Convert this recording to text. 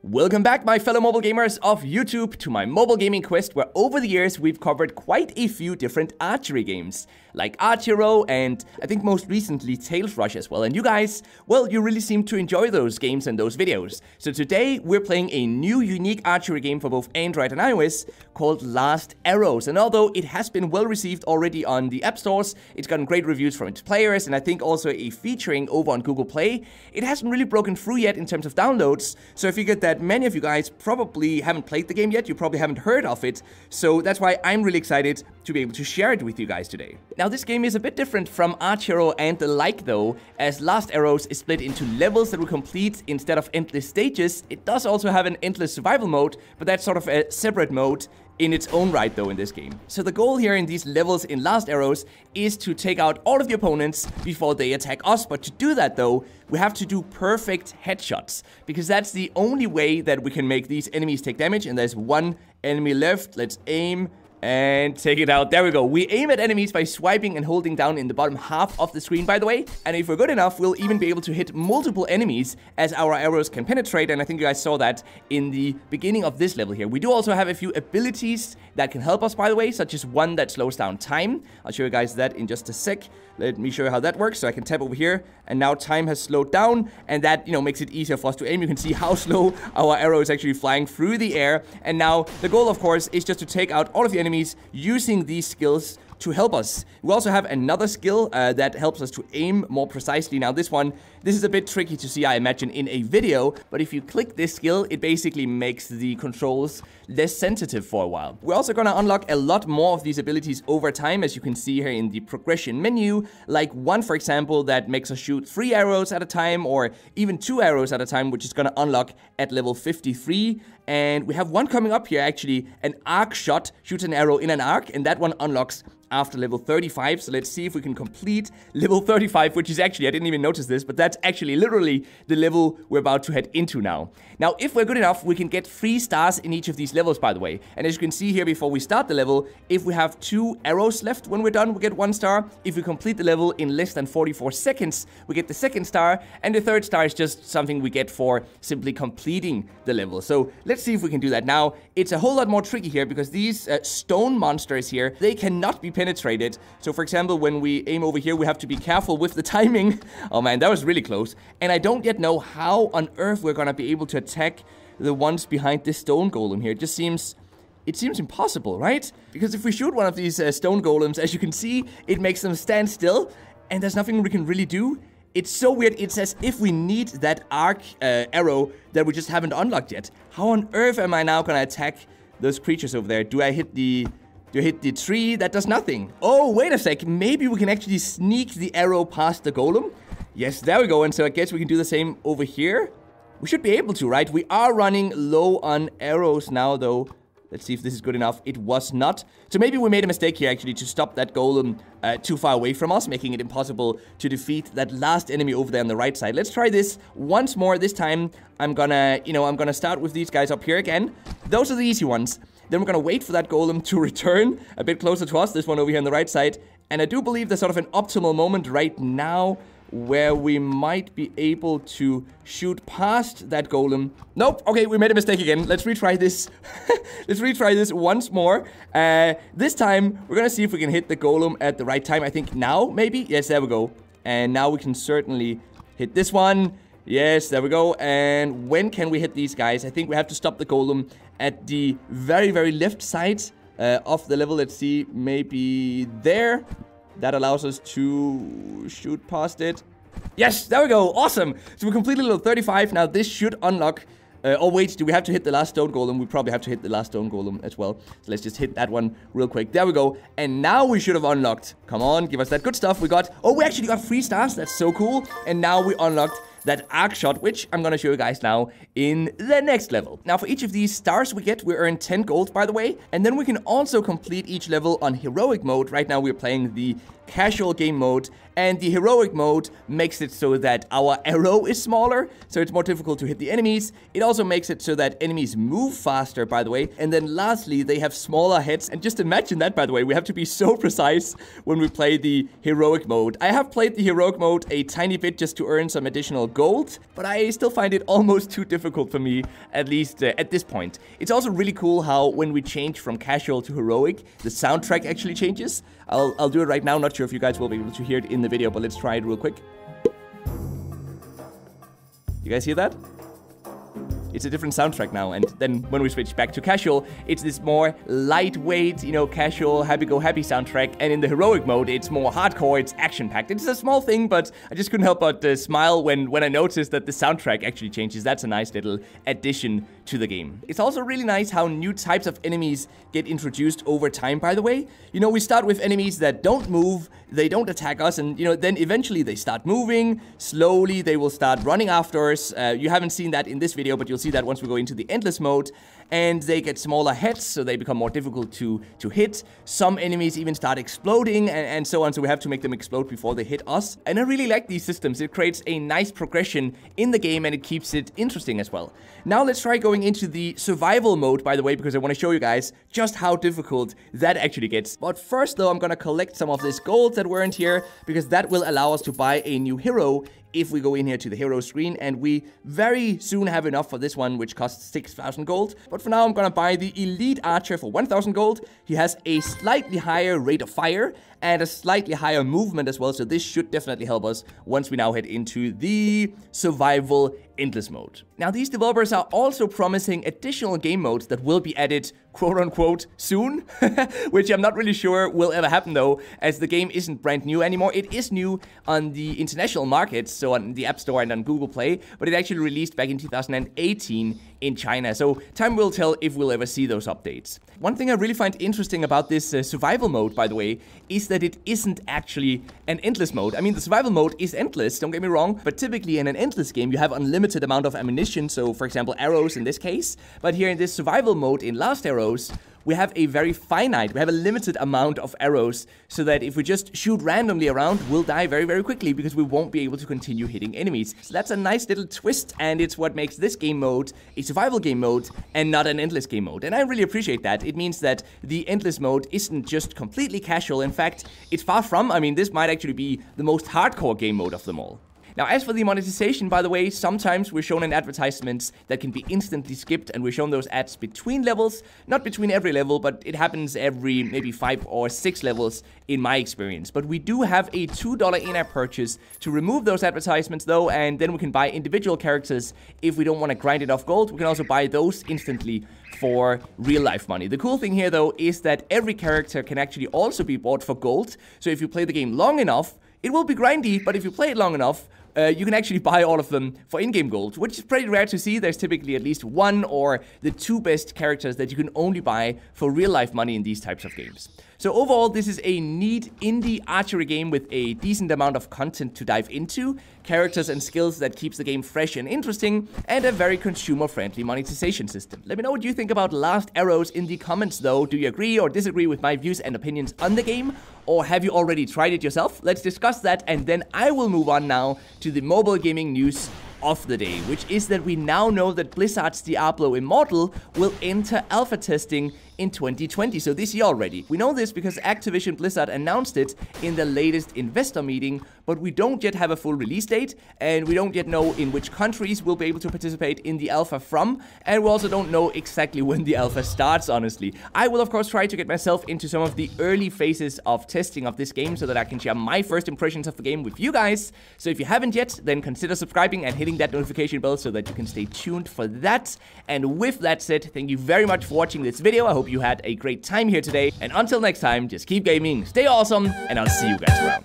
Welcome back, my fellow mobile gamers of YouTube, to my mobile gaming quest, where over the years we've covered quite a few different archery games, like ARCHERY and I think most recently Tails Rush as well. And you guys, well, you really seem to enjoy those games and those videos. So today we're playing a new unique archery game for both Android and iOS called Last Arrows. And although it has been well received already on the app stores, it's gotten great reviews from its players, and I think also a featuring over on Google Play, it hasn't really broken through yet in terms of downloads. So I figured that many of you guys probably haven't played the game yet, you probably haven't heard of it, so that's why I'm really excited to be able to share it with you guys today. Now, this game is a bit different from ARCHERY and the like though, as Last Arrows is split into levels that we complete instead of endless stages. It does also have an endless survival mode, but that's sort of a separate mode in its own right though in this game. So the goal here in these levels in Last Arrows is to take out all of the opponents before they attack us. But to do that though, we have to do perfect headshots, because that's the only way that we can make these enemies take damage. And there's one enemy left. Let's aim and take it out. There we go. We aim at enemies by swiping and holding down in the bottom half of the screen, by the way. And if we're good enough, we'll even be able to hit multiple enemies as our arrows can penetrate. And I think you guys saw that in the beginning of this level here. We do also have a few abilities that can help us, by the way, such as one that slows down time. I'll show you guys that in just a sec. Let me show you how that works. So I can tap over here, and now time has slowed down, and that, makes it easier for us to aim. You can see how slow our arrow is actually flying through the air. And now the goal, of course, is just to take out all of the enemies using these skills to help us. We also have another skill that helps us to aim more precisely. Now this is a bit tricky to see, I imagine, in a video, but if you click this skill, it basically makes the controls less sensitive for a while. We're also gonna unlock a lot more of these abilities over time, as you can see here in the progression menu, like one, for example, that makes us shoot 3 arrows at a time, or even 2 arrows at a time, which is gonna unlock at level 53. And we have one coming up here, actually, an arc shot, shoots an arrow in an arc, and that one unlocks after level 35. So let's see if we can complete level 35, which is actually, I didn't even notice this, but that's actually literally the level we're about to head into now. Now, if we're good enough, we can get 3 stars in each of these levels, by the way. And as you can see here before we start the level, if we have 2 arrows left when we're done, we get 1 star. If we complete the level in less than 44 seconds, we get the 2nd star. And the 3rd star is just something we get for simply completing the level. So let's see if we can do that. Now, it's a whole lot more tricky here, because these stone monsters here, they cannot be penetrated. So for example, when we aim over here, we have to be careful with the timing. Oh man, that was really close. And I don't yet know how on earth we're gonna be able to attack the ones behind this stone golem here. It seems impossible, right? Because if we shoot one of these stone golems, as you can see, it makes them stand still, and there's nothing we can really do. It's so weird. It's as if we need that arc arrow that we just haven't unlocked yet. How on earth am I now gonna attack those creatures over there? Do I hit the tree? That does nothing. Oh, wait a sec. Maybe we can actually sneak the arrow past the golem. Yes, there we go. And so I guess we can do the same over here. We should be able to, right? We are running low on arrows now, though. Let's see if this is good enough. It was not. So maybe we made a mistake here, actually, to stop that golem too far away from us, making it impossible to defeat that last enemy over there on the right side. Let's try this once more. This time, I'm gonna start with these guys up here again. Those are the easy ones. Then we're gonna wait for that golem to return a bit closer to us, this one over here on the right side. And I do believe there's sort of an optimal moment right now where we might be able to shoot past that golem. Nope. Okay, we made a mistake again. Let's retry this. Let's retry this once more. This time, we're gonna see if we can hit the golem at the right time. I think now, maybe? Yes, there we go. And now we can certainly hit this one. Yes, there we go. And when can we hit these guys? I think we have to stop the golem at the very, very left side of the level. Let's see, maybe there. That allows us to shoot past it. Yes, there we go. Awesome. So we completed level 35. Now this should unlock. Oh wait, do we have to hit the last stone golem? We probably have to hit the last stone golem as well. So let's just hit that one real quick. There we go. And now we should have unlocked. Come on, give us that good stuff. We actually got 3 stars. That's so cool. And now we unlocked that arc shot, which I'm gonna show you guys now in the next level. Now, for each of these stars we get, we earn 10 gold, by the way. And then we can also complete each level on heroic mode. Right now we're playing the casual game mode, and the heroic mode makes it so that our arrow is smaller, so it's more difficult to hit the enemies. It also makes it so that enemies move faster, by the way. And then lastly, they have smaller heads. And just imagine that, by the way, we have to be so precise when we play the heroic mode. I have played the heroic mode a tiny bit just to earn some additional gold, but I still find it almost too difficult for me, at least at this point. It's also really cool how when we change from casual to heroic, the soundtrack actually changes. I'll do it right now. Not sure if you guys will be able to hear it in the video, but let's try it real quick. You guys hear that? It's a different soundtrack now, and then when we switch back to casual, it's this more lightweight, you know, casual, happy-go-happy soundtrack, and in the heroic mode, it's more hardcore, it's action-packed. It's a small thing, but I just couldn't help but smile when I noticed that the soundtrack actually changes. That's a nice little addition to the game. It's also really nice how new types of enemies get introduced over time, by the way. You know, we start with enemies that don't move, they don't attack us, and, you know, then eventually they start moving. Slowly, they will start running after us. You haven't seen that in this video, but you'll see that once we go into the endless mode, and they get smaller heads, so they become more difficult to hit. Some enemies even start exploding and so on, so we have to make them explode before they hit us. And I really like these systems. It creates a nice progression in the game, and it keeps it interesting as well. Now let's try going into the survival mode, by the way, because I want to show you guys just how difficult that actually gets. But first though, I'm gonna collect some of this gold that weren't here, because that will allow us to buy a new hero if we go in here to the hero screen, and we very soon have enough for this one, which costs 6,000 gold. But for now, I'm gonna buy the elite archer for 1,000 gold. He has a slightly higher rate of fire and a slightly higher movement as well, so this should definitely help us once we now head into the survival endless mode. Now, these developers are also promising additional game modes that will be added, quote-unquote, soon, which I'm not really sure will ever happen though, as the game isn't brand new anymore. It is new on the international markets, so on the App Store and on Google Play, but it actually released back in 2018 in China, so time will tell if we'll ever see those updates. One thing I really find interesting about this survival mode, by the way, is that it isn't actually an endless mode. I mean, the survival mode is endless, don't get me wrong, but typically in an endless game, you have unlimited amount of ammunition, so for example, arrows in this case. But here in this survival mode in Last Arrows, we have a limited amount of arrows, so that if we just shoot randomly around, we'll die very, very quickly because we won't be able to continue hitting enemies. So that's a nice little twist, and it's what makes this game mode a survival game mode and not an endless game mode. And I really appreciate that. It means that the endless mode isn't just completely casual. In fact, it's far from. I mean, this might actually be the most hardcore game mode of them all. Now, as for the monetization, by the way, sometimes we're shown in advertisements that can be instantly skipped, and we're shown those ads between levels. Not between every level, but it happens every maybe 5 or 6 levels in my experience. But we do have a $2 in-app purchase to remove those advertisements though, and then we can buy individual characters if we don't want to grind it off gold. We can also buy those instantly for real-life money. The cool thing here though is that every character can actually also be bought for gold. So if you play the game long enough, it will be grindy, but if you play it long enough, you can actually buy all of them for in-game gold, which is pretty rare to see. There's typically at least one or the 2 best characters that you can only buy for real-life money in these types of games. So overall, this is a neat indie archery game with a decent amount of content to dive into, characters and skills that keeps the game fresh and interesting, and a very consumer-friendly monetization system. Let me know what you think about Last Arrows in the comments though. Do you agree or disagree with my views and opinions on the game? Or have you already tried it yourself? Let's discuss that, and then I will move on now to the mobile gaming news of the day, which is that we now know that Blizzard's Diablo Immortal will enter alpha testing in 2020, so this year already. We know this because Activision Blizzard announced it in the latest investor meeting, but we don't yet have a full release date, and we don't yet know in which countries we'll be able to participate in the alpha from, and we also don't know exactly when the alpha starts, honestly. I will of course try to get myself into some of the early phases of testing of this game so that I can share my first impressions of the game with you guys. So if you haven't yet, then consider subscribing and hitting that notification bell so that you can stay tuned for that. And with that said, thank you very much for watching this video. I hope you had a great time here today, and until next time, just keep gaming, stay awesome, and I'll see you guys around.